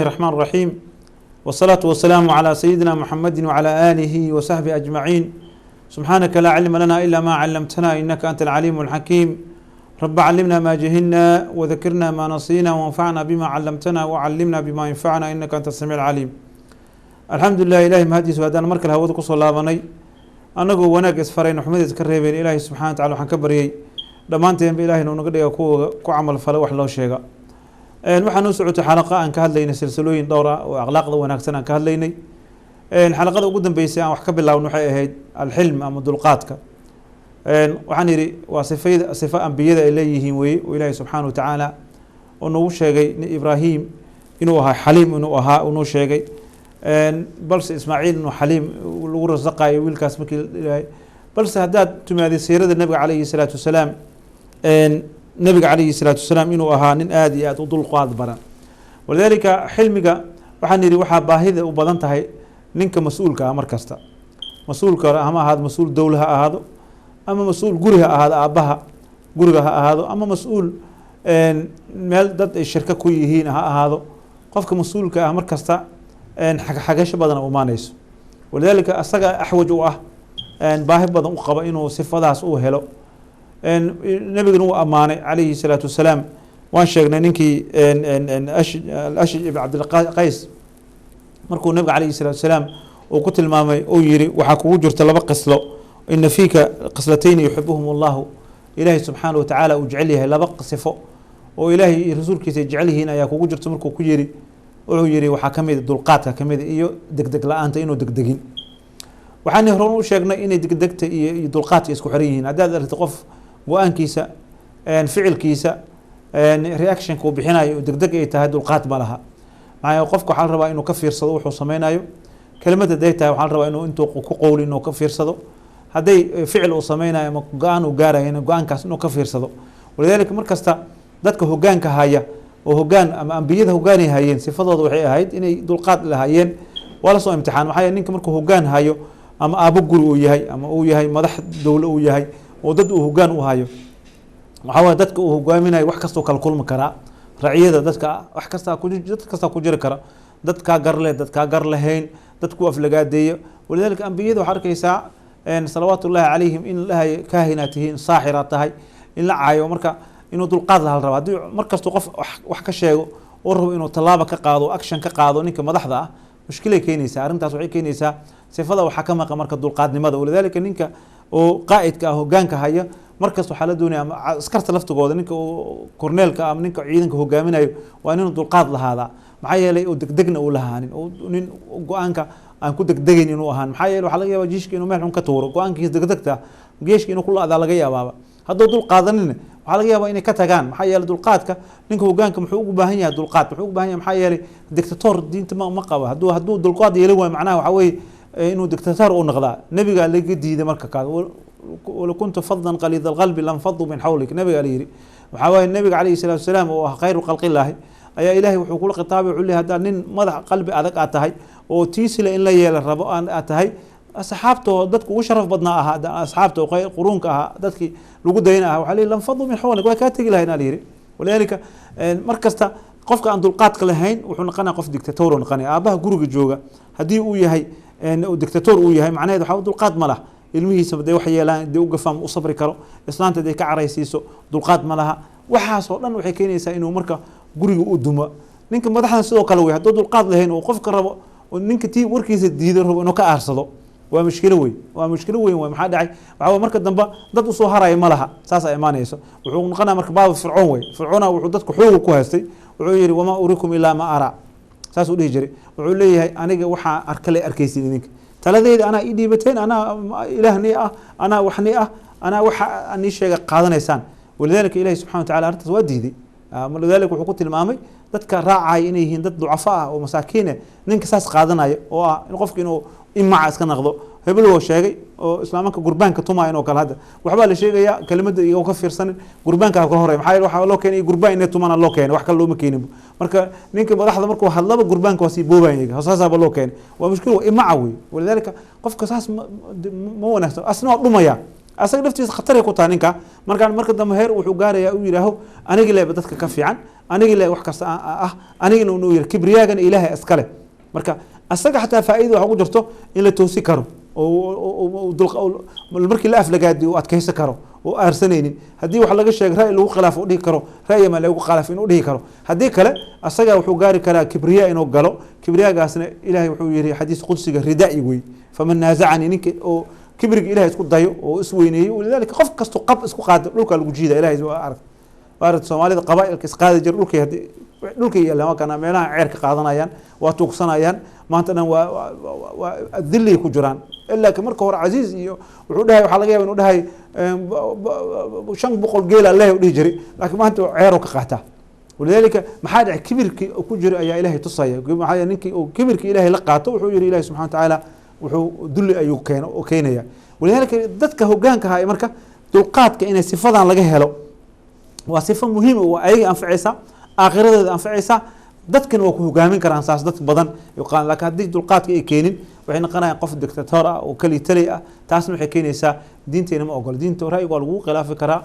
الرحمن الرحيم والصلاة والسلام على سيدنا محمد وعلى آله وصحبه أجمعين. سبحانك لا علم لنا إلا ما علمتنا إنك أنت العليم الحكيم. رب علمنا ما جهلنا وذكرنا ما نسينا وانفعنا بما علمتنا وعلمنا بما ينفعنا إنك أنت السميع العليم. الحمد لله إلهي مهدي سوادان مركل هود قصة الله بني أنا جو وناك إسفرين وحمد إسكريبين إلهي سبحانه وتعالى وحنكبري دمانتين بإلهي نقدر كو عمل فلوح الله شيئا. waxaan u socotay xalaqo aan ka hadlaynay silsilooyin dhowr ah oo akhlaaqda wanaagsan aan ka hadlaynay xalaqada ugu dambeysay aan wax ka bilaawno waxay ahayd alxilm ama dulqaadka waxaan yiri waa sifo ambiyada ay leeyihiin weeye oo Ilaahay subxaanahu wa ta'ala oo nagu sheegay Ibrahim inuu ahaa xaliim inuu ahaa inuu sheegay balse Ismaaciil inuu xaliim lagu rasaqay wiilkaas markii Ilaahay balse haddaad tumaadii siirada nabiga calayhi salaatu wasalaam nabiga calayhi salaatu wasalaam inuu ahaa nin aad iyo aad u dulqaad badan walidaalika xilmiga waxaan yidhi waxaa baahida u badan tahay ninka mas-uulka ah mar kasta mas-uulka ama ahaado mas-uul dowla ha ahaado ama mas-uul guri ha ahaado aabbaha guriga ha ahaado ama mas-uul meel dad ay shirka ku yihiin ha ahaado qofka mas-uulka ah mar kasta xagasho badan u imaanayso walidaalika asaga axwaj u ah baahi badan u qaba inuu sifadaas u helo nabigana uu ammaanay calayhi salaatu wasalaam waan sheegnay ninkii ashj ibn cabdilqays markuu nabiga calayhi salaatu wasalaam uu ku tilmaamay uu yiri waxaa kugu jirta laba qislo ina fiika qislatayn yuxibuhum allahu ilaahay subxaanahu wa tacaala uu jecel yahay laba sifo oo ilaahay iyo rasuulkiisa jecel yihiin ayaa kugu jirta markuu ku yiri wuxuu yiri waxaa ka mid dulqaadka ka mid iyo degdeg la-aanta inuu degdegin waxaan horan u sheegnay inay degdegta iyo dulqaadka isku xiran yihiin haddaad aragto qof go-aankiisa ficilkiisa reactionka uu bixinayo degdeg ay tahay dulqaad ma laha maxaa qofka waxaa la rabaa inuu ka fiirsado wuxuu sameynayo kelimada haday tahay waxaa la rabaa inuu intuu ku qowli inuu ka fiirsado hadday ficil uu sameynayo ama go-aan uu gaarayo go-aankaas inuu ka fiirsado walidaalika mar kasta dadka hogaanka haya oo hogaan ama ambiyada hogaanay hayeen sifadooda waxay ahayd inay dulqaad lahaayeen waa la soo imtixaan maxaa yeele ninka markuu hogaan hayo ama aabo guri uu yahay ama uu yahay madax dowle uu yahay oo dad uu hogaan u hayo waxa way dadka uu hogaaminayo wax kasta kala kulmi karaa raciyada dadka wax kasta ku jiri kara dadka garle dadka gar lahayn dadku aflagaadeeyo walidaalika ambiyada waxa arkaysaa salawaatullaahi calayhim in lahay kaahinaatihiin saaxira tahay in la caayo marka inuu dulqaad la rabo haddii mar kasta qof wax ka sheego oo rabo inuu tallaabo ka qaado action ka qaado ninka madaxda ah mushkilay keenaysaa arrintaas waxay keenaysaa sifada waxa ka maqan marka dulqaadnimada walidaalika ninka oo qaa'idka ah hogaanka haya markasta waxaa la doonaya ama askarta laftigooda ninka korneelka ama ninka ciidanka hogaaminayo waa inuu dulqaad lahaadaa maxaa yeelay oo degdegna uu lahaanin oo nin go-aanka aan ku degdegayn inuu ahaan maxaa yeelay waxaa laga yaabaa jiishka inuu meel xun ka tuuro go-aankiisa degdegta geeshka inuu ku la-adaa laga yaabaaba hadduu dulqaadanina waxaa laga yaabaa inay ka tagaan maxaa yeelay dulqaadka ninka hogaanka muxuu ugu baahan yahay dulqaad muxuu ugu baahan yahay maxaa yeelay dictator diinta ma qaba hadduu dulqaad yeelan waayo macnaha waxaa weeye inuu dictator u noqdaa nabiga laga diiday marka kaas wala kuntu faddan qalid alqalbi lam faddu min hawlik nabiga la yiri waxa way nabiga calayhi salaatu wasalaam oo khayru khalqillah ayaa ilaahay wuxuu kula khitaabay wuxuu leeyahay hadaa nin madax qalbi adag aad tahay oo tiisile in la yeelo rabo aan aad tahay asxaabto dadku ugu sharaf badnaa aha asxaabto qurunka aha dadkii lagu dayna aha waxa leeyahay lam faddu min hawlik way ka tagi lahayn la yiri walaalika markasta qofka aan dulqaadka lahayn wuxuu noqonaa qof dictator oo noqonaya aabaha guriga jooga hadii uu yahay dictator uu yahay macnaheedu waxa dulqaad ma laha ilmihiisa baday wax yeelaan dee u gafam u sabri karo islaanta ay ka caraysiiso dulqaad ma laha waxaas oo dhan waxay keenaysaa inuu marka guriga u dumo ninka madaxdan sidoo kale way hadduu dulqaad lahayn oo qofka rabo oo ninka tii warkiisa diidan rabo inuu ka aarsado waa mushkilo weyn waa maxaa dhacay waxa marka dambe dad u soo haraya ma laha saas ay imaanayso wuxuu noqonaa marka baab fircoon wuxuu dadku xoog ku haystay wuxuu yiri wama urikum illa ma ara saas u dhihi jiray wuxuu leeyahay aniga waxa arkale arkaysin idinka taladeeda ana ii dhiibateen ana ilaahni ah ana waxni ah ana waxa aan sheega qaadanaysaan walidaalika ilaahay subxaanahu wa ta'ala arrintaas waa diiday walidaalika wuxuu ku tilmaamay dadka raacay inay yihiin dad ducafa ah oo masaakiin ninka saas qaadanaya oo ah in qofka inuu imaca iska naqdo hebel oo sheegay oo islaamanka gurbaanka tumaayeen oo kale hadda waxba la sheegaya kelimada iyaga ka fiirsan gurbaanka ka horeey maxay waxa loo keenay gurbaan inay tumana loo keenay wax kale looma keenin marka ninka madaxda markuu hadlaba gurbaanka waa si boobaayay hoosaasaba loo keenay waa mushkil waa imaca weey walidaalika qofka saas ma wanaagsan asna dhumaya asaga naftiisa khatar ay ku tahay ninka marka dambe heer wuxuu gaarayaa uu yiraaho aniga leeba dadka ka fiican aniga leeba wax kasta anigana uu yiri kibriyaagana ilaahay iskale marka asaga xataa faa'iido waxa ugu jirto in la toosi karo oo markii la aflagaadi oo adkaysan karo oo aarsanaynin haddii wax laga sheego ra'yi lagu khilaafo dhihi karo ra'yi ma lagu khilaafo inuu dhihi karo haddii kale asaga wuxuu gaari karaa kibriya inuu galo kibriyagaasna ilaahay wuxuu yiri xadiis qudsiga ridaa'i way faman naaza'ani ninka oo kibriga ilaahay isku dayo oo isweyneeyo walidaalika qof kasto qab isku qaado dhulka lagu jiida ilaahay waa arag Soomaalida qabaa'ilka isqaadi jir dhulka yeelama kana meelaha ceer ka qaadanayaan waa tuugsanayaan maanta dhan waa dilay ku jiraan ilaa ka marka hore Aziz iyo wuxuu dhahay waxa laga yaabaa inuu dhahay 500 geel Allah u dhijiri laakiin maanta ceero ka qaata walidaalika maxaa dhacay kibirki ku jira ayaa ilaahay tusaya maxaa ninkii oo kibirki ilaahay la qaato wuxuu yiri ilaahay subhanahu wa ta'ala wuxuu dulli ayuu keenaya walidaalika dadka hoggaanka hay marka dulqaadka inay sifadan laga helo waa sifo muhiim oo ay anfacaysa aakhiradeeda anfacaysa dadkan waa ku hogaamin karaan saas dad badan yaqaan laakiin haddii dulqaadka ay keenin waxay noqonayaan qof dictator ah oo kali tali ah taasna waxay keenaysaa diinteena ma ogol diinta ra'yiga waa lagu khilaafi karaa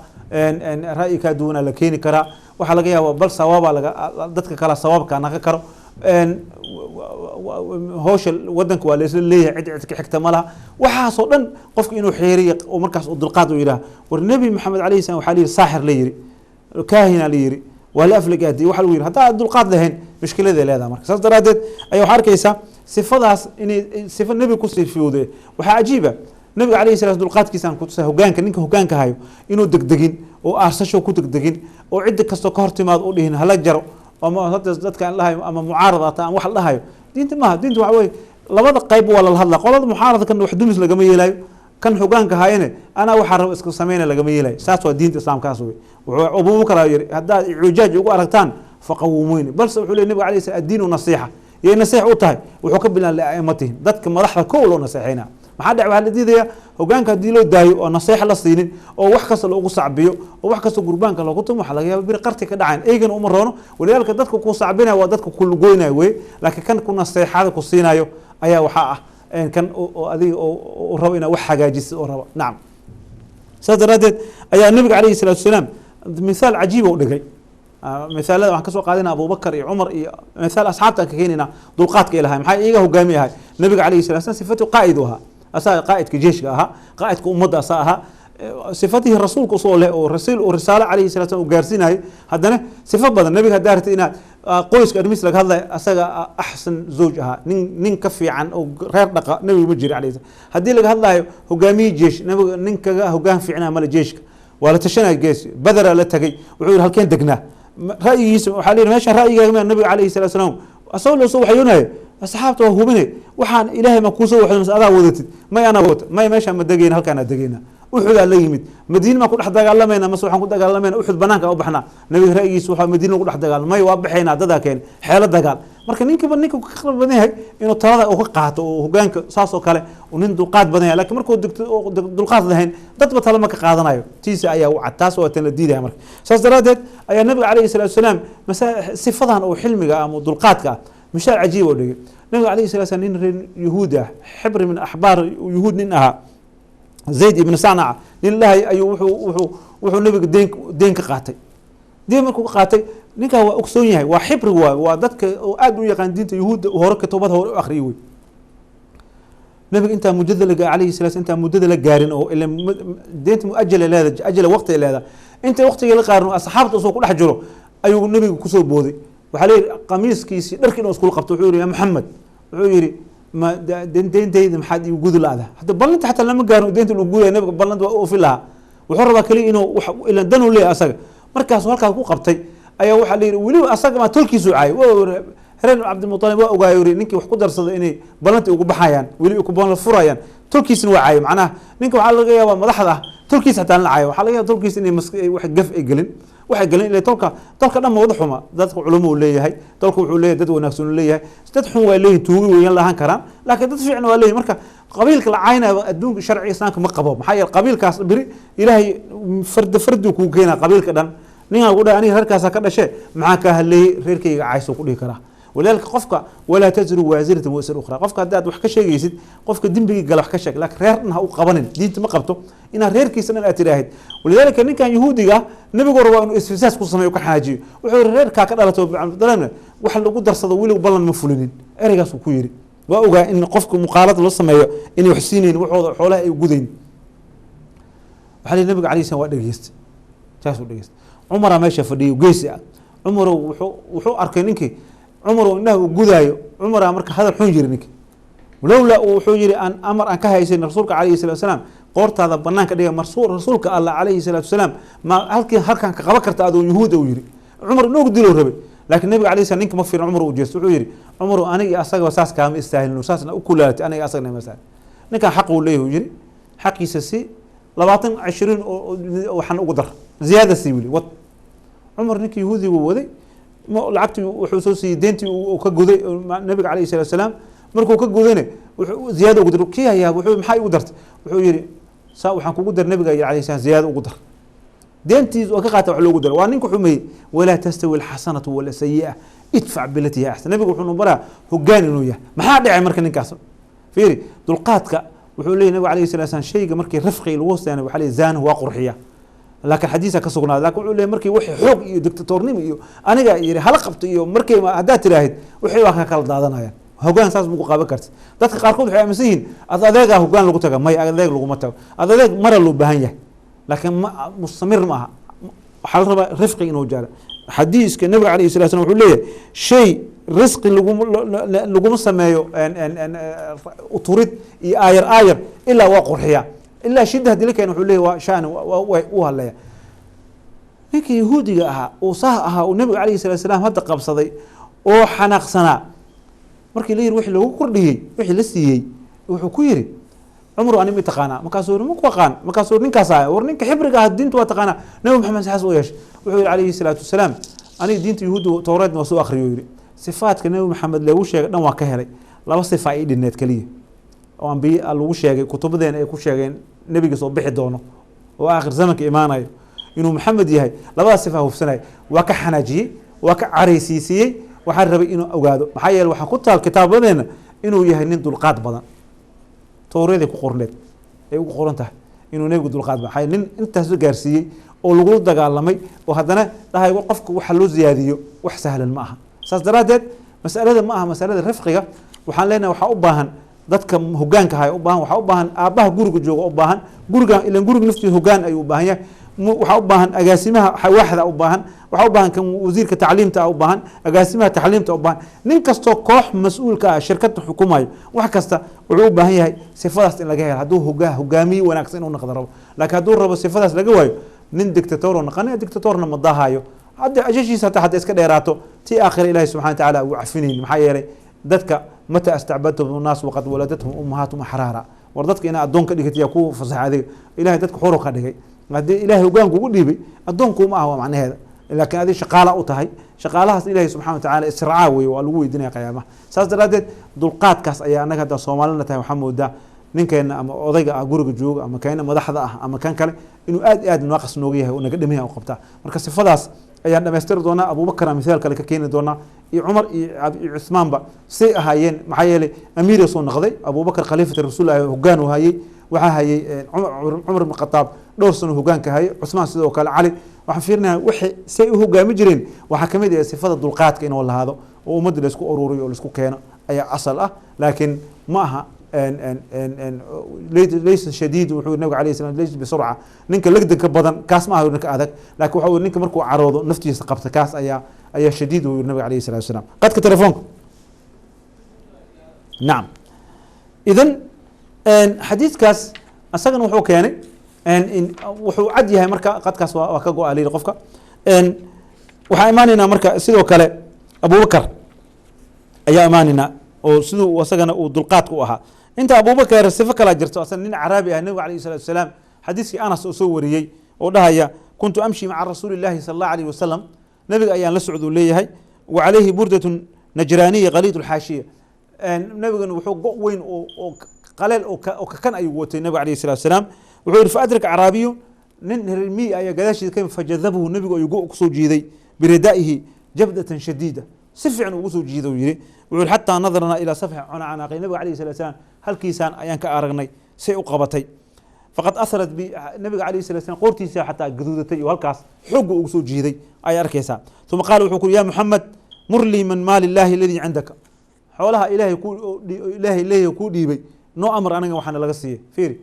ra'yi ka duwana la keeni karaa waxa laga yaabaa bal sawaaba dadka kala sawaabka naga karo hoosh wadanka waa leeyahay cid ka xigta malaha waxaas oo dhan qofka inuu xeeriyo oo markaas uu dulqaad u yiraahdo war nabi maxamed alayhi salaam waxa leeyahay saaxir la yiri kaahina la yiri ولا أفلق أدي واحد وير هذا عبد القادر هن مشكلة ذي لهذا مركز صار درادت أيوة حركة صفة إني صفة النبي كسر في وده وحاجيبة النبي عليه الصلاة والسلام عبد القادر كيسان كنت هوجان كنك هوجان كهايو إنه دقين وأرسشوا كنت دقين وعندك كستوكارت ما تقول هنا هلا جرو وما هذا كان الله أما معارضة أم واحد الله هايو دين ما دين توعوي لبض قيب ولا الهلا قال المعارضة كان واحد مثل جميل لايو كان حقان كهاينه أنا وحرم اسكو سمينا لجميله ساس ودين الإسلام كاسوي وأبو بكر هذا عجاج يقول أركتان فقوموني بل سبحوا النبي عليه الدين ونصيحة يعني نصيحة وطهي وحكبنا لأئمتهم ذاتك مدحها كله نصيحينا ما حد على دي ذي حقان كديلو دايو ونصيحة للصينين أو وحكس لو صعبيو أو وحكس قربان كلو قطم وحلاقيها بيرقرتي كدعين إيجن أمرونه ولذلك ذاتك كون صعبينها وذاتك كل جوينا وي لكن كان كنا نصيحة هذا كصينايو أيا وحقه إن كان أذي وربنا وحاجة جس ورب نعم سادردت أي النبي عليه الصلاة والسلام مثال عجيب ودقي مثال هذا كسو قادنا أبو بكر عمر مثال أصحابك كيننا ضلقات إلى هاي محي إيجا هو جامي هاي النبي عليه الصلاة والسلام صفته قائدها أسا قائد كجيشها قائد كأمة أساها صفته الرسول كصوله والرسول والرسالة عليه الصلاة والسلام وجارسين هاي هذا صفة بدل النبي هدارت إن قويس كرميس لك هذا أسا أحسن زوجها نين كفي عن أو غير دقة نبي مجري عليه هدي لك هذا هو جامي جيش نبي نين كجا هو جام في عنا مال جيشك ولا تشنا الجيش بدر لا تجي وعور هالكين دقنا رأي يسمع حاليا ماشي رأي النبي عليه الصلاة والسلام أصول صوح يونه أصحابته وهو منه وحان إلهي ما كوسه وحنا مسألة وذت ما أنا وذت ما ماشي مدقين هالكان دقينا أحد الله يمد مدينة ما كل أحد قال لنا منا مسوح كل قال لنا أحد بناك أو بحنا نبي رأي يسوح مدينة كل أحد قال ما يوضحينا هذا كان حالة دقال مركن إنك بنيك وكخرب بنيه إنه ترى أو قعت وهجانك صاص وكله ونندو قاد بنيه لكن مركو دلقات ذهين تطبط لما كقاعدنا أيوه تيسي أيوه عتاس وتنديد يا مرك صاص درادت أي النبي عليه الصلاة والسلام مسا صفضان أو حلمك أو دلقاتك مشاعر عجيبة ولا النبي عليه الصلاة والسلام يهودا حبر من أحبار يهود منها زيد بن صنعاء لله أيوه وحو النبي دينك قاتي دين مركو قاتي ninka waa ogsoon yahay waa xibri waa dadka oo aad u yaqaan diinta yahuudda hore ka toobad hore u akhriyay nabiga inta mujadalaga alayhi salaam inta mudada gaarin oo ila diinta muajjala leeda ajala waqti leeda inta waqtiga la qaarno asxaabta soo ku dhex jiro ayuu nabiga ku soo booday waxa leeyahay qamiiskiisi dharkiina isku qabto wuxuu yiri maxamed wuxuu yiri ma deentayda maxaad igu gudulaada hada ballanta xataa lama gaaro deenta lagu guday nabiga ballanta waa u filaha wuxuu rabaa kaliya inuu ila dan u leeyahay asaga markaas halkaas ku qabtay ayaa waxa la yiri wali asaga ma tolkiisu caay هرين عبد المطلب وأجايوري نينك وحكو درصد إني بلنت وجو بحيان ولي يكون بلن فرايان تركيس نوعي معناه نينك وحلا جاي ومضحضة تركيس حتى نعاي وحلا جاي تركيس إني واحد جف إجلين واحد جلين اللي تلك أنا موضحهما ذات علوم ولا هي تلك ولا دد ونفس ولا هي تدحون ولا توي ويلا هنكران لكن تدفع إنه ولا مركا قبيلك العين الدون شرعي إسلامك مقبوب محي القبيل كاس بري إلهي فرد وكوكينا قبيل كذا نيجا نقول أنا هركاسا كذا شيء معك هاللي غيرك عايز يقول كذا ولذلك قفك ولا تزر وازرة وزر أخرى قفك هداد وحكا شيء يسد قفك دين بيجي قال وحكا شيء لكن ريرنا هو قبنن دين ما قبته إن رير كيسنا الأتراهد ولذلك إن كان يهودي جا نبي قروا إنه استفساس قصة يكحاجي وحور رير كاكد على توب عن ضلنا وحل قدر صدويل وبلن مفلولين أرجع سكويري وأوجا إن قفك مقالة الوصمة إنه يحسينين وحول حولها يوجدين وحال النبي عليه الصلاة والسلام دقيست تاسو دقيست عمره ماشى فدي وجيس عمره وحو أركنينك عمره إنه جودايو عمره أمرك هذا الحنجرنك ولولا وحجري أن أمر أن كهيسين رسولك عليه الصلاة والسلام قرت هذا بنانك ديه رسولك الله عليه الصلاة والسلام ما هل كان كقبكرت هذا يهود ويري عمر إنه قدلوا ربي لكن النبي عليه الصلاة والسلام ما في عمره وجيس ويري عمره أنا أصدق وساس كام يستاهل وساس أكلات أنا أصدق مثلا نكان حقه ليه ويري حق يسسي لبعضن 20 وحن أقدر زيادة سيولي وط عمر نك يهودي وودي ما لعبت وحسوسي دينتي وكجودي النبي عليه الصلاة والسلام مركو كجودينه زيادة أقدر كي هي وحول محي قدرت وحول يري ساو حن كقدر النبي عليه الصلاة زيادة أقدر دينتي وكقات وحلو قدر وانك حمي ولا تستوي الحسنة ولا سيئة ادفع بالتي هي أحسن النبي وحنا برا هو جاني وياه ما حد داعي مركن نكاسر فيري دلقاتك وحول لي النبي عليه الصلاة والسلام شيء مركي رفقي الوسط يعني وحلي زان هو قرحية لكن حديثه كسقنا لكن وحول لي مركي وحي حوق iyo dictatornimo iyo aniga yiri hal qabto iyo markay hadaa tiraahid wixii wax ka kala daadanayaan hogaan saas ugu qaban kartid dadka qaar kood waxay aaminsan yihiin adeega hogaan lagu taga may adeeg lagu ma tago adeeg mara loo baahan yahay laakiin mustamir ma aha waxa la rabaa rifqi inuu jaaro xadiiska nabiga kaleey sallallahu alayhi wuxuu leeyahay shay risqi lagu sameeyo uturid iyo aayar illa waa qurxiya إلا شدة دلك إنه حليه وشان وهلا هيك يهودي أها وصاها والنبي عليه الصلاة والسلام هذا قبصدي وحناق صنع مركي ليه روح له كرديه روح لسيه روح كويري عمره أنا متقانا مكاسور مكوقان مكاسور نكاسا ورنك حبرك هالدين تواتقانا نبي محمد حسن ويش وحول عليه الصلاة والسلام أنا دين يهود تورات وسوء آخر يوري صفات كنبي محمد لوش نوع كهري لا وصف عيد النت كليه وأن بي الوش كتب ذين يكوش نبي صوب بحدونه وآخر زمن كإيمانه إنه محمد يهي لا صفة هو في سنة وكحناجي وكعريسيسي وحرب إنه أوجاده محيل وحكتها الكتاب بدنا إنه يهنين دلقات بدن توريد كقرنت قرنته إنه نبي دلقات بدن حيل أنت جارسي والجود دجالمي وهذانا ده يوقفك وحلو زيادية وحسهل الماء ساس درادت مسألة الماء مسألة الرفقية وحلنا وحأبهن dadka hogaanka hay u baahan waxa u baahan aabaha guriga jooga u baahan guriga ila guriga naftiisa hogaan ay u baahan yahay waxa u baahan agaasimaha waaxda u baahan waxa u baahan kan wasiirka tacliimta u baahan agaasimaha tacliimta u baahan nin kasto koox mas'uulka ah shirkadda xukumayo wax kasta wuxuu u baahan yahay sifadaas in laga helo haduu hogaamiye wanaagsan inuu noqdo rabo laakiin haduu rabo sifadaas laga waayo nin dictator oo naqanay dictatorna ma daahayo hadda ajashiisa hadda iska dheeraato tii aakhir ilaahay subhanahu wa ta'ala uu cafinayn maxaa yeelay dadka متى استعبدتم الناس وقد ولدتهم امهاتهم احرارا وردتك انا ادونك دغت يا كو فصحادي الهي ددك خورو كدغي هدي الهي وغان كوغو ديبي ادونكو ما هو معناها لكن هذه شقاله او تahay shaqaalahaas ilaahay subhanahu wa ta'ala israaca way waa lagu weydiinaya qiyaamaha saas daraadeed dulqaadkaas ayaa anaga hada Soomaalina tahay waxa moodaa ninkeena ama odayga guriga jooga ama kayna madaxda ah ama kan kale inuu aad naaqas nooga yahay oo naga dhimayaa u qabta marka sifadaas ayaan dhameystir doonaa Abu Bakar misaal kale ka keeni doonaa iyo Umar iyo Uthman ba si ahaayeen maxay yeelay amiir soo noqday Abu Bakar khaliifada rasuulullah hogaan u hayay waxa hayay Umar ibn Khattab dhowr sano hogaanka hayay Uthman sidoo kale Ali waxa fiirnaa wixii say u hogaami jireen waxa kamid ah sifada dulqaadka inuu lahaado oo ummadda la isku ururiyo oo la isku keeno ayaa asal ah laakiin ma aha ليس شديد وحول النبي عليه السلام ليس بسرعة نينك لقدن كبدن كاس ما هو نينك أذك لكن وحول نينك مركو عروضه نفتي سقبت كاس أي شديد والنبي عليه الصلاة والسلام قد كتلفونك نعم إذن حديث كاس أسجن وحول كياني وحول عديها مركا قد كاس وكاقو عليه لقفك وحا إيماننا مركا سيدو كالي أبو بكر أي إيماننا وسيدو وسجن ودلقاتك وها انت ابو بكر صفه كلا جرت اصلا نين عربي النبي عليه الصلاه والسلام حديثي انس سوريي او دهيا كنت امشي مع رسول الله صلى الله عليه وسلم نبي ايان لا سعودو ليهي وعليه برده نجرانيه غليظ الحاشيه نبي وحو وين او قليل او كان اي وتي النبي عليه الصلاه والسلام وحو فادرك اعرابي نين رمي اي غداشي كان فجذبه النبي او يغو كسو جيدي بردائه جبده شديده سفعا وقصو جيدو يري وحول حتى نظرنا إلى صفح عناقي النبي عليه الصلاة والسلام هل كيسان أيان كأرغني سي أقبتي فقد أثرت بالنبي عليه الصلاة والسلام قرتي حتى قدودتي وهالكاس حق وقصو جيدي أي أركيسان ثم قالوا وحكوا يا محمد مر لي من مال الله الذي عندك حولها إلهي يكون ديبي نو أمر أنا وحنا لقصيه فيري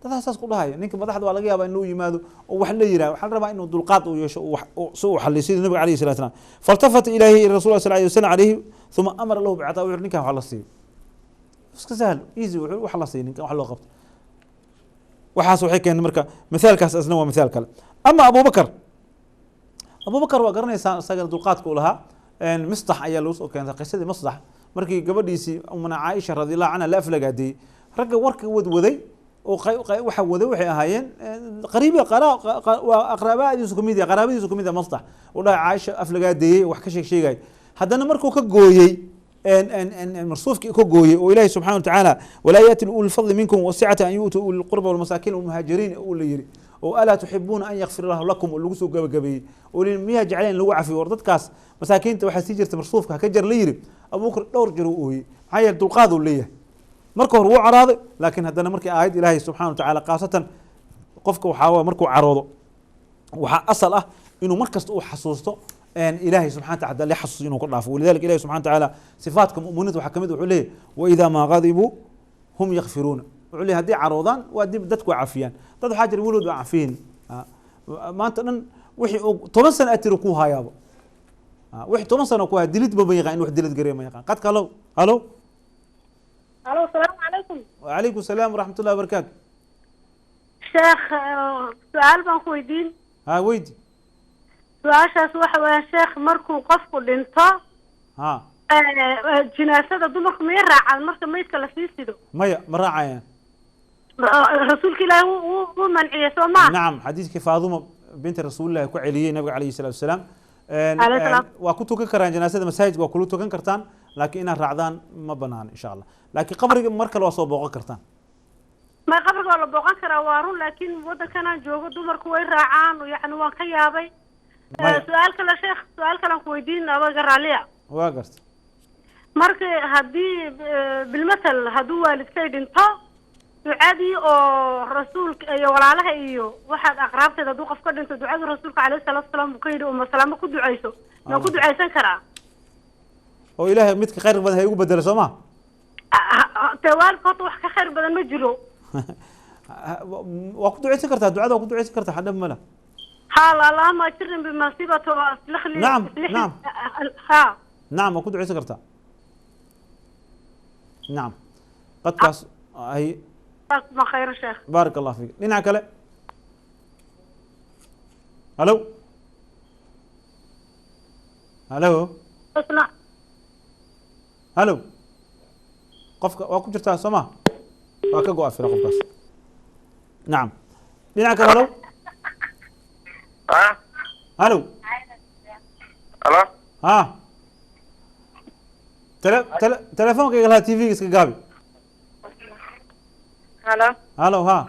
هذا أساس كلها نينك مدحد ولا جيابا إنه يمادو وحنا يرى وحنا ربع إنه دلقات وسوء حل يصير النبي عليه الصلاة والسلام فالتفت إليه الرسول صلى الله عليه وسلم عليه ثم أمر له بعطاء نينك وحلصيه بس سهل إيزي وحلصيه نينك وحلو قبط وحاسو حكي إن مركا مثال كاس أزنه ومثال كلا أما أبو بكر وقرني سجل دلقات كلها إن مصطح أيلوس وكان قصة مصطح مركي قبل يسي أمنا عائشة رضي الله عنها لا أفلق هذه رجع ورك وذي وحوذي وحي هاين قريبة وأقرباء دي سكميديا قرابة دي سكميديا مصطح والله عائشة أفلق هذه وحكش شيء جاي هذا مركو كجوي ان مرصوف كجوي وإلهي سبحانه وتعالى ولا يأتي أولي الفضل منكم والسعة أن يؤتوا أولي القربى والمساكين والمهاجرين أولي يري وألا تحبون أن يغفر الله لكم ولقسوا جبي وللمياه جعلين لو عفي وردت كاس مساكين وحسيجر مرصوف كجر ليري أبو بكر دور جروه هاي الدلقاض ليه مركو هو عراض لكن هذا مركي آيد إلهي سبحانه وتعالى قاسة قفك وحاوى مركو عراضه وأصل إنه مركز حسوسته أن إلهي سبحانه وتعالى اللي حسوس إنه كل عفو ولذلك إلهي سبحانه وتعالى صفاتكم أمونته وحكمته وعليه وإذا ما غضبوا هم يغفرون وعليه هدي عروضان وهدي بدتك عافيان تدو حاجة الولد وعافين ما أنت وحي طبعا سنة أتركوها يابا وحي طبعا سنة أكوها دليت ببيغا إن وحي دليت قريما يقان قد قالوا ألو السلام عليكم. وعليكم السلام ورحمة الله وبركاته. شيخ سؤال بان كويدين. ويدي. سؤال waxa weeye sheekh markuu qofku dhinto jinaasada dumarku ma raacaan marka meydka la sii sido maya ma raacayaan rasuulka ilaahay wuu manciyay Soomaa نعم حديث فاطمة بنت رسول الله ku celiyay nabiga عليه الصلاة والسلام waa ku tukan karaan jinaasada masaajidka waa ku tukan kartaan laakiin inaad raacdaan ma banaan insha Allah laakiin qabriga marka la soo booqan kartaan ma qabriga la booqan karaa waa run laakiin wadankana joogo dumarku way raacaan yani waan ka yaabay سؤال كلا شيخ سؤال كلا كويدين أبغى قراليا. واقرت. مرك هدي بالمثل هدو والد كيد انتا دعادي أو رسول ولا عليها إيو واحد أقرب تدا دوق أفكار انت دعاء رسولك عليه الصلاة والسلام بكيد وما سلام كود دعيسو. ما كود دعيسان كرا. هو إله متك خير بدل هيجو بدل سما. توال فطوح كخير بدل مجلو. وكود دعيسان كرتا دعاء وكود دعيسان كرتا حد ملا. حال الله ما يسرن بمصيبة وأصلح لي نعم نعم ها نعم وكود عيسى كرتا نعم قد كاس هي ما خير شيخ بارك الله فيك لنا كلا الو الو اسمع الو قفك واكو جرتا سما واكا جو افيرا قفكاس نعم لنا كلا الو الو الو تلفونك يقلها تي في اسك قابي الو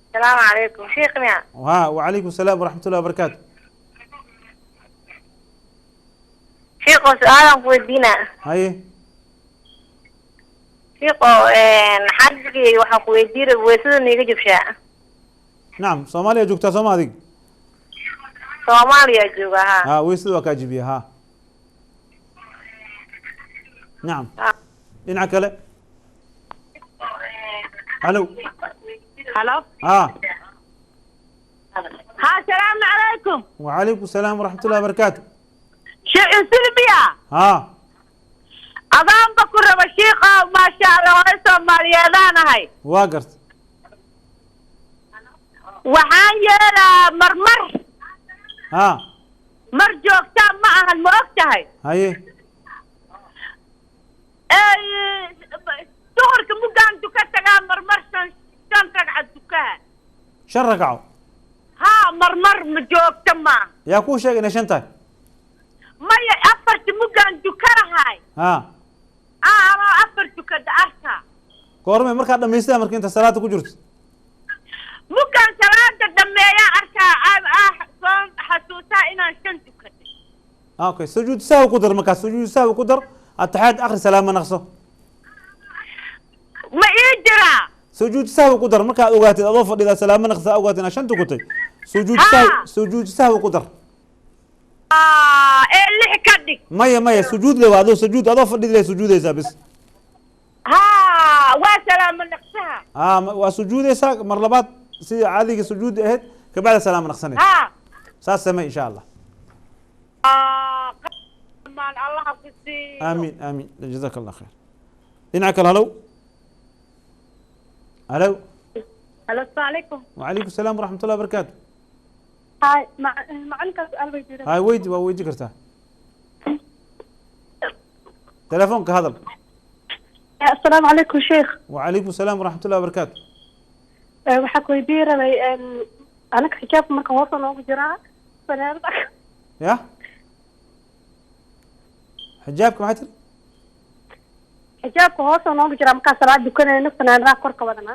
السلام عليكم شيخنا وعليكم السلام ورحمة الله وبركاته شيخ سؤال ودينا هاي شيخ حدي waxa ku weydiiray weesada niga jabshaa نعم Soomaaliya joogtaa Soomaaliga Soomaaliya jooga ha weesada waa ka jibiya ha نعم dhinaca kale الو السلام عليكم وعليكم السلام ورحمة الله وبركاته شيخ سلبيا أضام بكرة بشيقة ما شاء الله ويسا ماليادان هاي واقرت وحان يلا مرمر مرجوكتا معها الموقتة هاي دهرك مقام دكتا مرمر شان رقع الدكان شن رقعوا مرمر مجوكتا ما يا كو شيء إن شنتك ما يأفرت مقام دكان هاي أنا أفرت كده أرتا كورمي مركا دميستا مركا أنت صلاة كجرت ممكن صلاة دمية أرتا صون حسوسا إن شنت كده اوكي سجود سهو قدر مكان سجود سهو قدر التحيات اخر سلام نقصه ما يجرى سجود سهو قدر مكان اوقات اضافه اذا سلام نقصه اوقات عشان تقطي سجود سهو قدر ايه اللي حكدك مايا سجود لو هذا سجود اضافه لي سجود يا بس وسلام نقصها وسجود يسا مرلبات سي عادي سجود اهد كبعد سلام نقصني ساس سمي ان شاء الله مان الله قصي امين جزاك الله خير انعك هلو السلام عليكم وعليكم السلام ورحمه الله وبركاته هاي معلك سؤال بيجي هاي ويدي كرتها تلفونك هذا السلام عليكم شيخ وعليكم السلام ورحمه الله وبركاته waxaa ku weydiinayay anaga xijaabka marka hoos noogu jiraa fanaanada يا حجابك ما تر xijaabka hoos noogu jiraa marka salaad dukanayna fanaanada kor ka wadana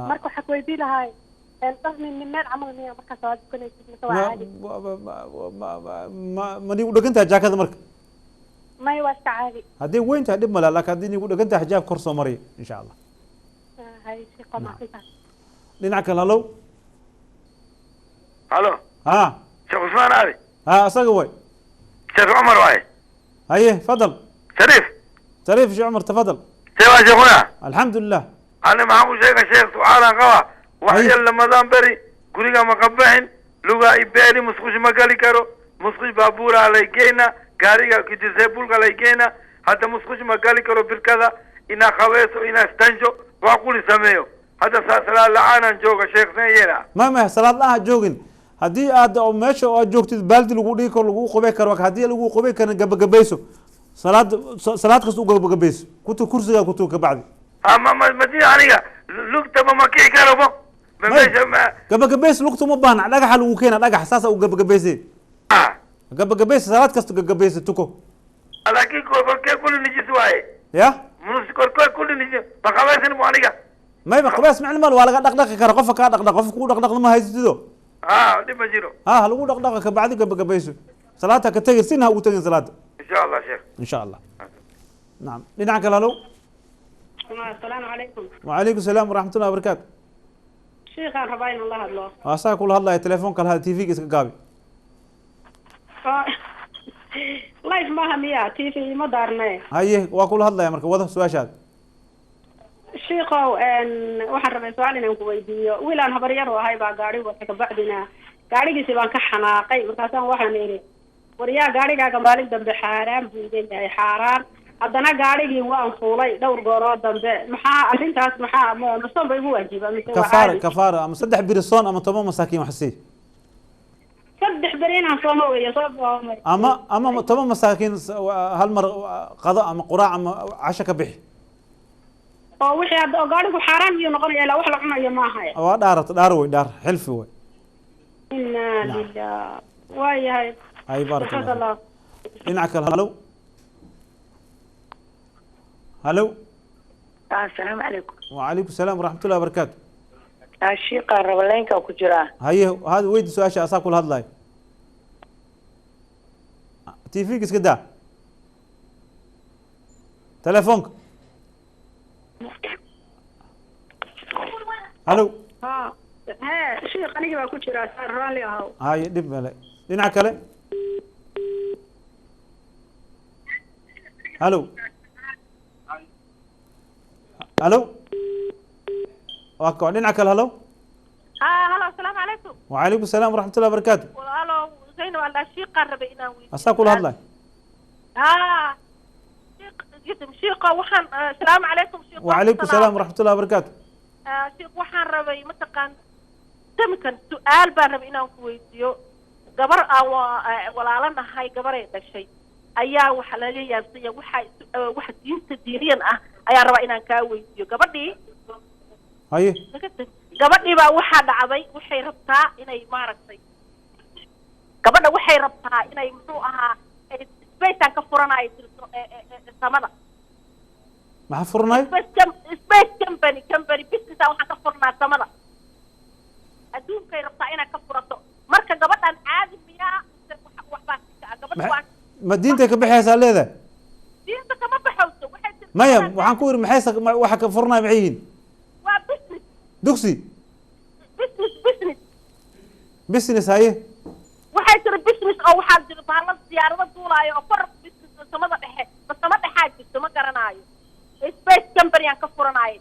marka waxaa ku weydiin lahay dhaqmi meel camal miya marka salaad dukanaysa marka waa caadi ما دي ودغنتا جاكada marka may waa iska caadi hadii weynta dib mala laakiin hadii ugu dhaganta xijaab kor soo mariyo insha Allah hay si qoma fiican dhinaca kale halo الو ها شيخ عثمان علي ها asaga way شيخ عمر واي هيه تفضل شريف شو عمر تفضل كيف يا شيخنا الحمد لله انا معكم شيخ سؤالا قوا وحي رمضان بري غريغا مقبحين لغا ايبالي مسخوش مقالي كارو مسخوش بابورا علي جينا غاريغا كجزيبول علي جينا حتى مسخوش مقالي كارو بالكذا انا خويسو انا استنجو واقول سميو هذا سلام لعانا جوغا شيخ سينا ما صلاة الله joogin hadii aad oo meesha oo joogtid baaldi lagu dhigi karo lagu qubay karo hadii lagu qubay kana gabagabayso salaad kasta u gabagabayso kutu kursiga kutu ka bacdi ما دي aniga lugta ma kii karabo gabagabayso lugta ma baahna dhagax lagu keena dhagax saas u gabagabaysay gabagabayso salaad kasta gabagabayso tuko laakiin كل نجس واي يا منس كل نجس بقاوسن مو aniga ما يبقى بس معنى ما waa laga dhaqdhaqi kara qofka ka dhaqdhaq qofka ku dhaqdhaq ma haystido dib ma jiro lagu dhaqdhaq ka bacdi gabagabayso salaata ka tagay sinha ugu tagay salaada ان شاء الله شيخ ان شاء الله نعم dhinaca kale halo السلام عليكم وعليكم السلام ورحمه الله وبركاته شيخ aan rabaa in Allah hadlo asaa kula hadlaya telefoonka hada TV ga iska gaabi live ma hamiya TV ma daarnay haye waa kula hadlaya marka wada su'aashaad sheekhow waxaan rabay su'aal inaan ku weydiiyo wiilaan habar yar oo ahay baa gaari wata ka bacdina gaarigiisa baan ka xanaaqay markaasaan waxaan iri waryaa gaarigaaga maalin dambe xaaraan buu leeyahay xaaraan haddana gaarigii waan fuulay dhowr gooroo dambe maxaa arrintaas masoon bay igu waajiba mise kafaara ama 3 birisoon ama 10 masaakiin wax sii 3 beri inaan soo mooyo soo boomay ama 10 masaakiin hal mar qado ama quraac ama casho ka bixi oo wixii hadda gaarigu xaaraan iyo noqonaya ilaa wax la cunayo ma ahay waa dhaar way dhaar xilfi way inna lillahi wa yahay ay barakallah dhinaca kale halo السلام عليكم وعليكم السلام ورحمه الله وبركاته الشيخ ربلينكا ku jira haye hada weyd su'aasha asaa kula hadlay TV iska daa telefoonka halo sheekh aniga baa ku jira raalli ahaw haye dib male dhinaca kale halo waa dhinaca kale halo halo السلام عليكم وعليكم السلام ورحمه الله وبركاته halo زينب على الشيخ قرب inaan weydiiyo asaa kula hadlay شيخ waxaan السلام عليكم شيخ وعليكم السلام ورحمه الله وبركاته شيخ waxaan rabay mataqaan tamkan su'aal baan rabay inaan ku weydiiyo gabar walaalanahay gabaray dhashay ayaa waxa laga yaabsay waxa diinta diiniyan ah ayaa rabaa inaan ka weydiiyo gabadhii haye gabadhii baa waxa dhacday waxay rabtaa inay maaragtay gabadha waxay rabtaa inay muxuu ahaa space ka furanay samada ma furnay space company business waxa ka furnaa samada adduunkay rabtaa inay ka furato marka gabadhan caadi miyaa wax baa ما دينتك بحيث لهذا diinta kama baxawso waxay jirtaa ما يم وحن كور محيث وحك فرنا معين waa business دوكسي business بسنس هاي waxay jira business oo waxaa jira bahalada diyaarada duulaayo oo kor business samada dhexe samada dhexaa jirto ma garanaayo space company aan ka furanaayo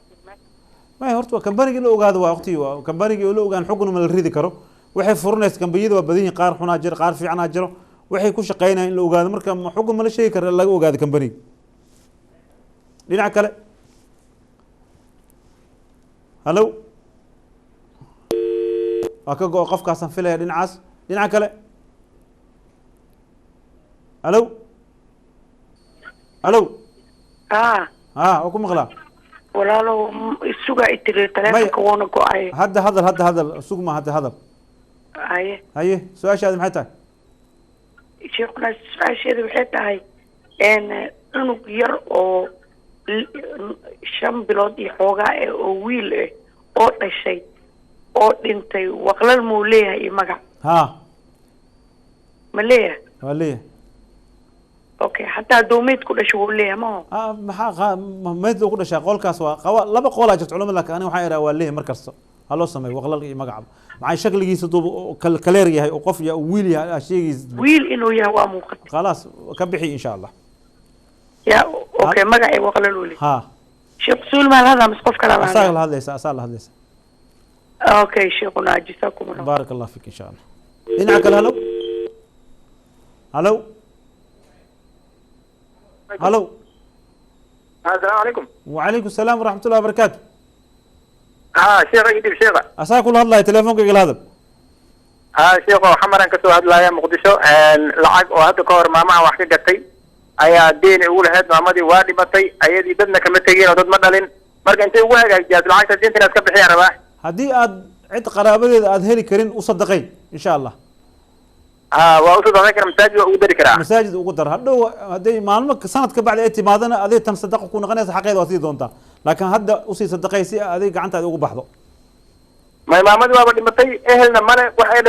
ما هي هرتوا كمبانيجي لو قاعد وقتي وكمبانيجي لو قاعد حقنا من الريدي كرو waxay furnays kambaniyada waa badan qaar xunaa jiro qaar fiicnaa jiro waxay ku shaqeynayaan in la ogaado marka xukun ma la sheegi karo laga ogaado kambaniga dhinaca kale hallo waa ka go qofkaasan filaya dhinacaas dhinaca kale hallo hallo waa ku maqlaa walaalow isuga itiri taleefanka woona go-ay hadda hadal sugma hadal haye su-aashaadi maxay tahay sheekuna su-aasheeda waxay tahay cunug yar oo 5 bilood iyo xoogaa oo wiil oo dhashay oo dhintay waqlal muu leeyahay iyo magac ma leeyahay waa leeyahay okay hataa doomeyd ku dhashay wuu leeyahay maho maxaa meyd ku dhashaa qolkaas waa qaba laba qolaa jirta culimada laakiin aniga waxaan idhaha waa leeyahay mar kasta ha loo sameeyo waqlal iyo magacaba maxay shakligiisa dub kaleer yahay oo qof ya wiil yahay sheegiis wiil inuu yahay waa muuqata khalaas ka bixi insha Allah ya okay magacay waqlal wali sheekh sulmaan hada mas qof kala asal hadlaysa okay sheekhuna jazakum Allah barakallahu fik insha Allah dhinaca kale hallo السلام عليكم. وعليكم السلام ورحمة الله وبركاته. شيخ يدي بشيخة. أساك الله الله تليفونك يقول هذا. شيخ محمد كسو هذا لا مقدسه لعق وهذا كور ما معه واحد قتي. أي الدين يقول هذا محمد وادي بطي أي دي بدنا كم تجين وضد مدلين. مرة أنت واحد جاز العقد الدين تناس كبر حياة رباه. هدي عد قرابة أذهلي كرين وصدقين إن شاء الله. وأوصل ذلك المساجد وقدر كرا. مساجد وقدر هدي معلومك سنة كبعد اعتمادنا هذي تم صدق وكون غنيس حقيقة وسيد دونتا لكن هذا أصي صدقي سي هذي قعنت هذي وبحضه. ما محمد وابد متي أهلنا منا واحد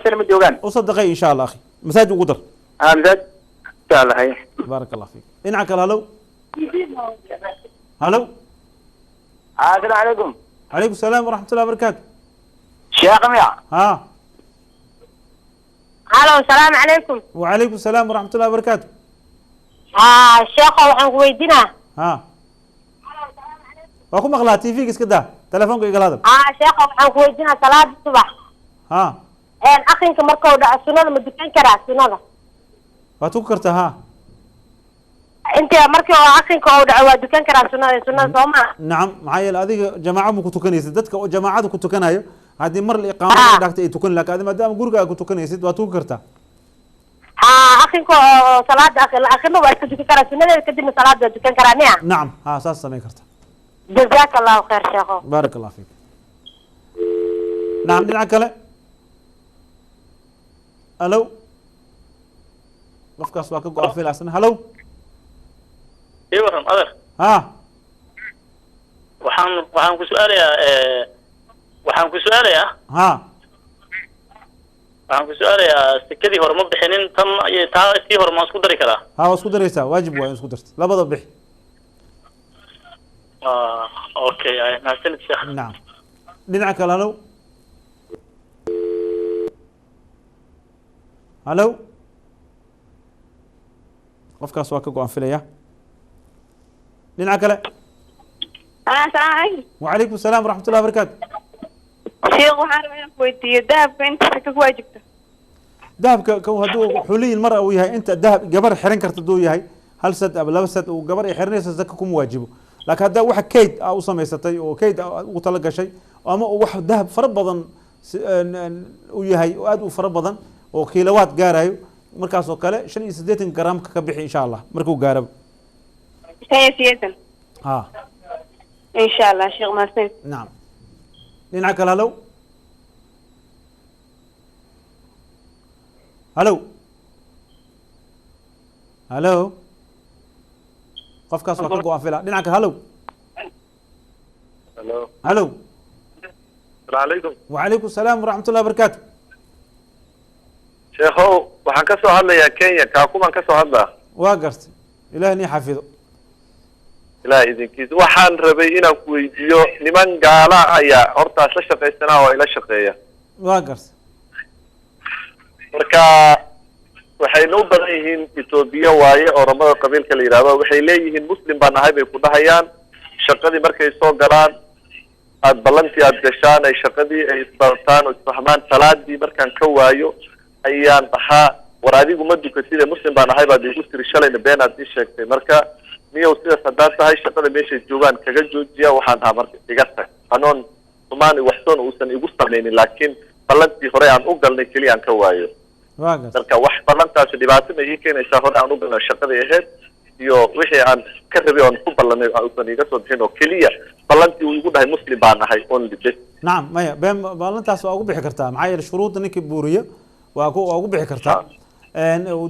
شيء من الجوجان. وصدقي إن شاء الله أخي مساجد وقدر. مساجد. إن شاء الله هي. بارك الله فيك. إنعك هلو. هلو. السلام عليكم. عليكم السلام ورحمة الله وبركاته. شيخ ميا. الو السلام عليكم. وعليكم السلام ورحمة الله وبركاته. شيخ waxaan ku weydiinaa. waa ku maqlaa TV iska daa telefoonka iga hadal. sheekh waxaan ku weydiinaa salaada subax. akhinka markuu dhaco sunnada ma dukan karaa sunnada? waa tukan kartaa inta markii oo akhinka uu dhaco waa dukan karaa sunnada Soomaa? nacam maxaa yeelay adiga jamaaco ma ku tukanaysid dadka oo jamaacada ku tukanayo هذه مرة الإقامة دكتي تكون لك هذا ما دام جورجا كنت تكون يسد واتوك كرتا. أخيكو صلاة أخينا وأنت تكرر سنة كدي صلاة تكرر كرانيا. نعم أساس سمي كرتا. جزاك الله خير شيخ. بارك الله فيك. نعم دين عكلة. هلو. وفكاس واقع قافل أصلا هلو. إيوه أدر. وحن كسؤال يا waxaan ku su'aalayaa sikadii hore ma bixinin tan iyo taa tii hore ma isku dari karaa waa isku daraysaa waajib waa isku dartay labada bixi okay mahadsanid sheekh nacam dhinaca kale halo qofkaas waa ka go-aan filaya dhinaca kale السلام عليكم. وعليكم السلام ورحمة الله وبركاته. شيخ waxaan rabaa inaan weydiiyo dahabka inta ka waajibta dahabka haduu xulii mar'a uu yahay inta dahab gabar xiran karta duu yahay hal sad ama laba sad oo gabar ay xiranaysa zaka kuma waajibo laakiin hadaa waxa kayd u samaysatay oo kayd ugu tala gashay ama wax dahab fara badan uu yahay oo aad u fara badan oo kilowatt gaarayo markaas oo kale 85 gram ka bixi insha Allah markuu gaaro 85 إن شاء الله شيخ مرسل. نعم. لنعك هلو. هلو. قف كاس وقت قوافلة. لنعك هلو. هلو. السلام عليكم. وعليكم السلام ورحمة الله وبركاته. sheekhow waxaan ka soo hadlayaa Kenya kaakumaan ka soo hadlaa waa gartay ilaahay ni xafido ilaahay idinkiisa waxaan rabay inaan ku weydiiyo niman gaala ayaa hortaas la shaqaysanaa oo ila shaqeeya waa gartay marka waxayna u badan yihiin Itoobiya waaye Oromada qabiilka la yiraahdo waxay leeyihiin muslim baan ahay bay ku dhahayaan shaqadii markay soo galaan aad ballantii aad gashaan ay shaqadii ay isbartaan oo isfahmaan salaadii markaan ka waayo ayaan dhahaa war adigu ma dukatid muslim baan ahay baad igu tiri shalayna been aad ii sheegtay marka miyow sidaas haddaad tahay shaqada meeshay joogaan kaga joojiya waxaan dhahaa marka iga tag anoon Soomaali waxsoon uusan igu samaynin laakiin ballantii hore aan u galnay keliya aan ka waayo marka wax ballantaasi dhibaato ma ii keenaysaa hore aan u galnay shaqadii ahayd iyo wixii aan ka rabay oon ku ballanay uusan iga soo bixin oo keliya ballantii uu igu dhahay muslim baan ahay only bes nacam maya been ballantaas waa ugu bixi kartaa maxaa yeelay shuruudda ninkii buuriya waa ugu bixi kartaa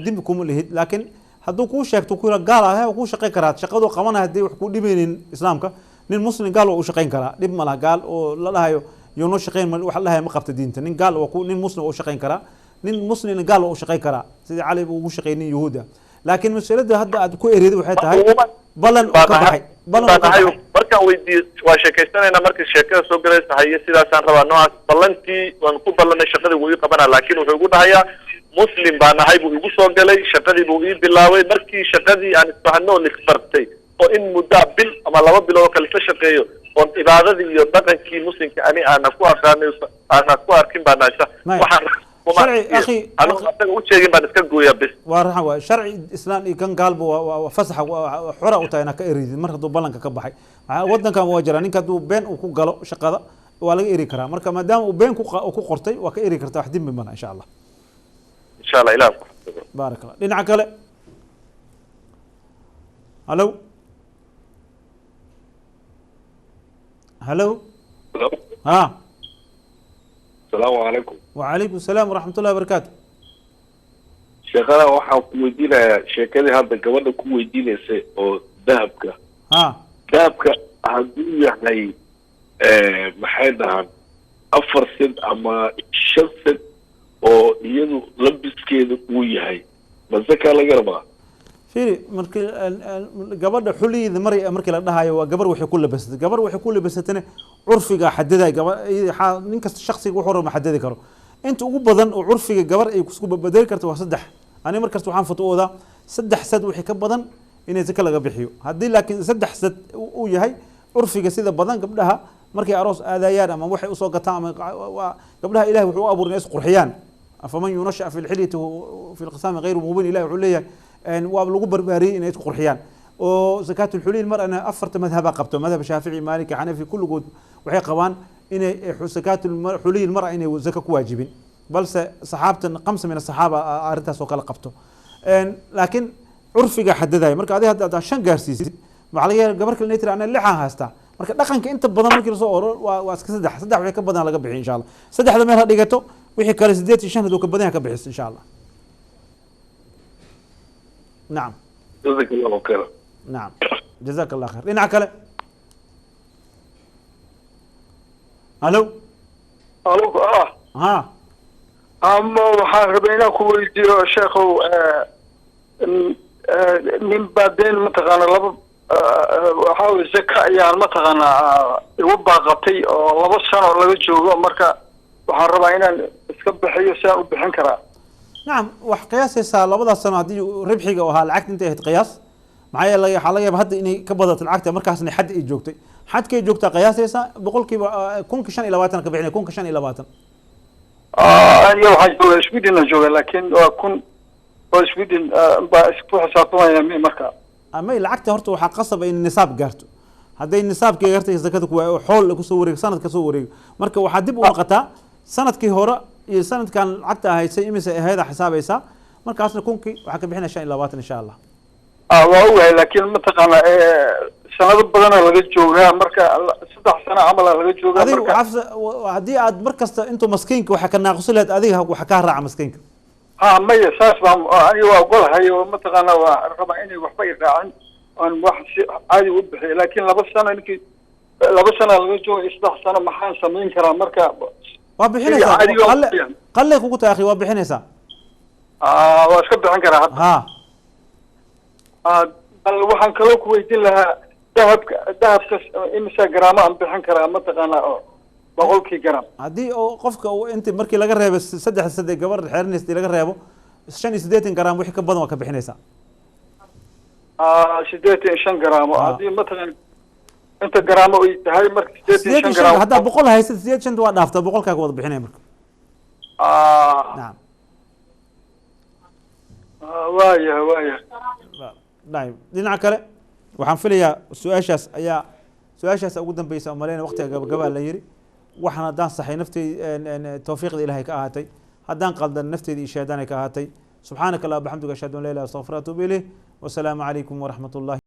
dembi kuma lihid laakiin hadduu kuu sheegto ku gaal ah kuu shaqayn karaa shaqadu qabanaya haddii wax ku dhibaynin islaamka nin muslim gaal waa u shaqayn karaa dhib ma laha gaal oo la dhahayo yoonoo shaqayn wax la dhahayo ma qabta diinta nin gaal waa nin muslim u shaqayn karaa nin muslim gaal waa u shaqayn karaa sidii cali uu ugu shaqaynin yahuuda laakiin mas'alada hadda aad ku ereeday waxay tahay balan ka baxay markaan weydiiyo waa sheekaysanayna markii sheekada soo galaysa haye sidaasaan rabaa noocaas ballantii waan ku ballanay shaqadii wuu ii qabanaa laakiin wuxuu igu dhahayaa muslim baan ahay buu igu soo galay shaqadii buu ii bilaabay markii shaqadii aan isfahno oo nisbartay oo in muddo bil ama 2 bilood oo kale ka shaqeeyo oo cibaadadii iyo dhaqankii muslimka ani aan ku aqaanay aan ku arkin baan haysa waxaan sharci akhi anu asaga u jeegin baan iska gooyaa bis waa waa sharci islaan iyo kan gaalba waa fasaxa xora u tahay ka eridid mar hadduu ballanka ka baxay wadankan waa jira ninka hadduu been uu ku galo shaqada waa laga eri karaa marka maadaama uu been ku qortay waa ka eri kartaa wax dimbi mana insha Allah insha Allah ilaah baarak Allah dhinaca kale halo halo ها السلام عليكم وعليكم السلام ورحمة الله وبركاته شيخنا waxaan ku weydiinayaa sheekadii hadda gabadha ku weydiinaysay oo dahabka dahabka hadduu yahay maxay dhahaan 4 sent ama 5 sent oo iyadu labiskeedu uu yahay masaka laga rabaa fiiri markii gabadha xuliyada markii la dhahayo waa gabar waxay ku labasatay gabar waxay ku labasatay curfiga xadiday ninka shakhsiga wuxuu rabo xadidi karo inta ugu badan oo curfiga gabar ay isku bedeli karto waa 3 ani markaas waxaan fatwooda 3 sad wixii ka badan inay zaka laga bixiyo haddii laakiin 3 sad uu yahay curfiga sida badan gabdhaha markay aroos aadayaan ama waxay u soo gataan ama gabdhaha ilaahay wuxuu u abuuray inay isqurxiyaan afaman yunasha fi alhilyati fi alqisam ghayr mubin ilaahay wuxuu leeyahay waa lagu barbaariyay inay isku qurxiyaan oo zakaat alxuliil mar ana afarta madhaba qabto madhab shaafici maliki xanafi kulligood waxay qabaan inay zakaat alxuliil mar inay zaka ku waajibin balse saxaabtan 5 min as-saxaaba arintaas oo kala qabto laakiin curfiga xadaday marka adiga hadda 5 gaarsiisid waxa laga yaabaa gabar kale inay tiri ana lixan haasta marka dhaqanka inta badan markii soo oro waa iska 3 wixii ka badan laga bixin insha Allah 3 meel ha dhigato wixii kale 8 haduu ka badan ka bixis insha Allah نعم جزاك الله خير نعم جزاك الله خير لنا كلا الو الو ها اما waxaan rabay inaan ku weydiiyo sheekhow min baadeen mataqaana laba waxa uu zaka ayaan mataqaana igu baaqatay oo 2 sano laga joogo marka waxaan rabaa inaan iska bixiyo si aan u bixin karaa نعم وقياس يسا لبدا سنة هدي ربحيga oo lacagta intay ahayd qiyaas maxay laga yaab hadda inay ka badato lacagta markaasna xad ay joogtay xadkay joogta qiyaasaysa boqolkiiba 25 ka bixinay 25 aniga waxaan joogaa Sweden jooga laakiin waa kun oo Sweden baa isku xisaabtamaya marka ama lacagta horta waxa qasab in nisaab gaarto haday nisaabka gaartay zakada ku waa xool ku soo wareeg sanad ka soo wareeg marka waxa dib u noqotaa sanadkii hore iyo sanadkan lacagta ahaysay imise ahayd xisaabaysa markaasna kunkii waxa ka bixinaysaa 25 insha Allah waa ogahay laakiin mataqaana sanado badan laga joogaa marka 3 sano amal laga joogaa marka hadii aad markasta intu maskiinka waxa ka naaqso leed adiga waxa ka raaca maskiinka maya saas baan aniga waa ogolahay oo mataqaana waa rabaa inay waxba i raacin aan wax si caadi u bixiyo laakiin 2 sano ninkii 2 sano laga joogo 3 sano maxaan sameyn karaa marka وابحنيسا قال لك وقت يا اخي وابحنيسا waa iska bixin karaa hadda ha bal waxaan kaloo ku weydiin lahaa dahabka imisa garaamo aan bixin karaa mataqaanaa oo boqolkii garam haddii oo qofka inta markii laga reebo saddex gabar xeerinaysa laga reebo 85 garam wixii ka badan waa ka bixinaysaa 85 garaamo haddii mataqaan inta garaamo ay tahay marka 85 garaamo haddaa boqol haysa 85 waa dhaafta boqolkaaga wada bixinaya marka نعم وايه نعم dhinaca kale waxaan filayaa su-aashaas ugu dambeysa umaleyna waqtiga gabagabaa la yiri waxaan haddaan saxay nafteyda tawfiiqda ilaahay ka ahaatay haddaan qaldan nafteyda iyo shaydaan ay ka ahaatay subxaanaka allah bixamdiga ashhadu an laa ilaha illa anta astaghfiruka wa atuubu ilayh wasalaamu calaykum waraxmat ullahi